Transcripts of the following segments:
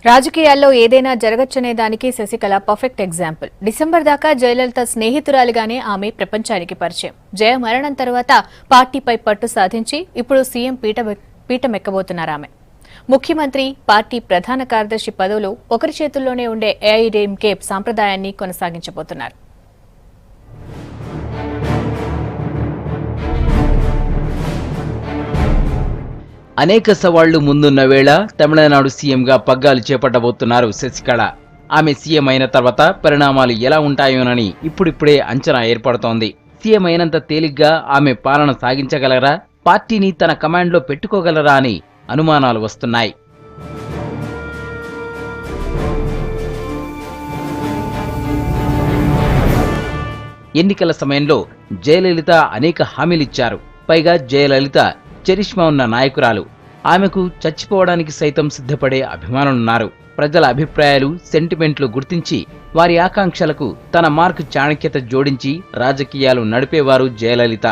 రాజకీయాల్లో ఏదైనా జరగచ్చనే దానికి శశికళ పర్ఫెక్ట్ ఎగ్జాంపుల్. డిసెంబర్ దాకా జయలలిత స్నేహితురాలిగానే ఆమె ప్రపంచానికి పరిచయం. జయ మరణం తర్వాత పార్టీపై పట్టు సాధించి ఇప్పుడు సీఎం పీఠమెక్కబోతున్నారు ఆమె. ముఖ్యమంత్రి, పార్టీ ప్రధాన కార్యదర్శి పదవులు ఒకరి చేతుల్లోనే ఉండే ఏఐడీఎంకే సాంప్రదాయాన్ని కొనసాగించబోతున్నారు. అనేక సవాళ్లు ముందున్న వేళ తమిళనాడు సీఎంగా పగ్గాలు చేపట్టబోతున్నారు శశికళ. ఆమె సీఎం అయిన తర్వాత పరిణామాలు ఎలా ఉంటాయోనని ఇప్పుడిప్పుడే అంచనా ఏర్పడుతోంది. సీఎం అయినంత తేలిగ్గా ఆమె పాలన సాగించగలరా, పార్టీని తన కమాండ్లో పెట్టుకోగలరా అని అనుమానాలు వస్తున్నాయి. ఎన్నికల సమయంలో జయలలిత అనేక హామీలిచ్చారు. పైగా జయలలిత చరిష్మా ఉన్న నాయకురాలు. ఆమెకు చచ్చిపోవడానికి సైతం సిద్ధపడే అభిమానులున్నారు. ప్రజల అభిప్రాయాలు, సెంటిమెంట్లు గుర్తించి వారి ఆకాంక్షలకు తన మార్క్ చాణక్యత జోడించి రాజకీయాలు నడిపేవారు జయలలిత.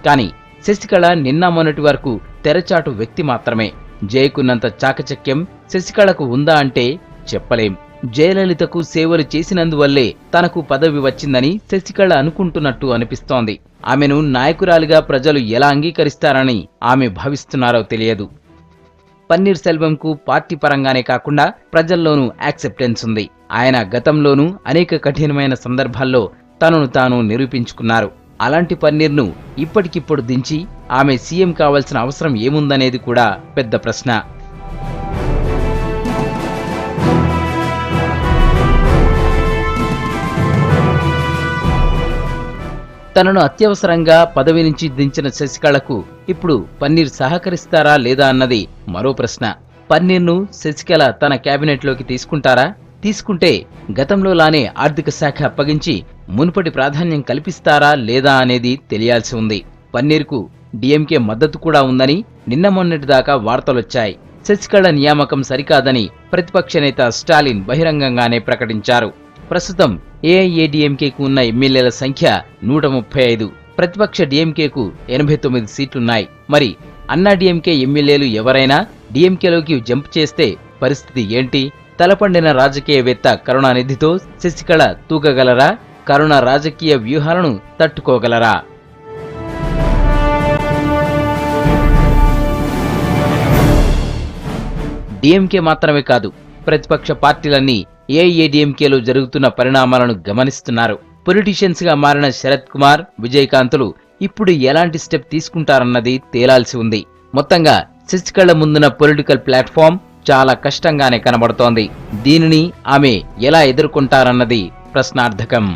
కానీ శశికళ నిన్న మొన్నటి వరకు తెరచాటు వ్యక్తి మాత్రమే. జయకున్నంత చాకచక్యం శశికళకు ఉందా అంటే చెప్పలేం. జయలలితకు సేవలు చేసినందువల్లే తనకు పదవి వచ్చిందని శశికళ అనుకుంటున్నట్టు అనిపిస్తోంది. ఆమెను నాయకురాలిగా ప్రజలు ఎలా అంగీకరిస్తారని ఆమె భావిస్తున్నారో తెలియదు. పన్నీర్ సెల్వంకు పార్టీ పరంగానే కాకుండా ప్రజల్లోనూ యాక్సెప్టెన్స్ ఉంది. ఆయన గతంలోనూ అనేక కఠినమైన సందర్భాల్లో తనను తాను నిరూపించుకున్నారు. అలాంటి పన్నీర్ను ఇప్పటికిప్పుడు దించి ఆమె సీఎం కావాల్సిన అవసరం ఏముందనేది కూడా పెద్ద ప్రశ్న. తనను అత్యవసరంగా పదవి నుంచి దించిన శశికళకు ఇప్పుడు పన్నీర్ సహకరిస్తారా లేదా అన్నది మరో ప్రశ్న. పన్నీర్ను శశికళ తన కేబినెట్లోకి తీసుకుంటారా? తీసుకుంటే గతంలోలానే ఆర్థిక శాఖ అప్పగించి మునుపటి ప్రాధాన్యం కల్పిస్తారా లేదా అనేది తెలియాల్సి ఉంది. పన్నీర్కు డీఎంకే మద్దతు కూడా ఉందని నిన్న మొన్నటిదాకా వార్తలొచ్చాయి. శశికళ నియామకం సరికాదని ప్రతిపక్ష నేత స్టాలిన్ బహిరంగంగానే ప్రకటించారు. ప్రస్తుతం ఏఐఏడీఎంకేకు ఉన్న ఎమ్మెల్యేల సంఖ్య 135. ప్రతిపక్ష డీఎంకేకు 89 సీట్లున్నాయి. మరి అన్నా డీఎంకే ఎమ్మెల్యేలు ఎవరైనా డీఎంకేలోకి జంప్ చేస్తే పరిస్థితి ఏంటి? తలపండిన రాజకీయవేత్త కరుణానిధితో శశికళ తూగగలరా? కరుణ రాజకీయ వ్యూహాలను తట్టుకోగలరా? డీఎంకే మాత్రమే కాదు, ప్రతిపక్ష పార్టీలన్నీ ఏఐఏడీఎంకేలో జరుగుతున్న పరిణామాలను గమనిస్తున్నారు. పొలిటీషియన్స్ గా మారిన శరత్ కుమార్, విజయకాంత్లు ఇప్పుడు ఎలాంటి స్టెప్ తీసుకుంటారన్నది తేలాల్సి ఉంది. మొత్తంగా శశికళ ముందున్న పొలిటికల్ ప్లాట్ఫామ్ చాలా కష్టంగానే కనబడుతోంది. దీనిని ఆమె ఎలా ఎదుర్కొంటారన్నది ప్రశ్నార్థకం.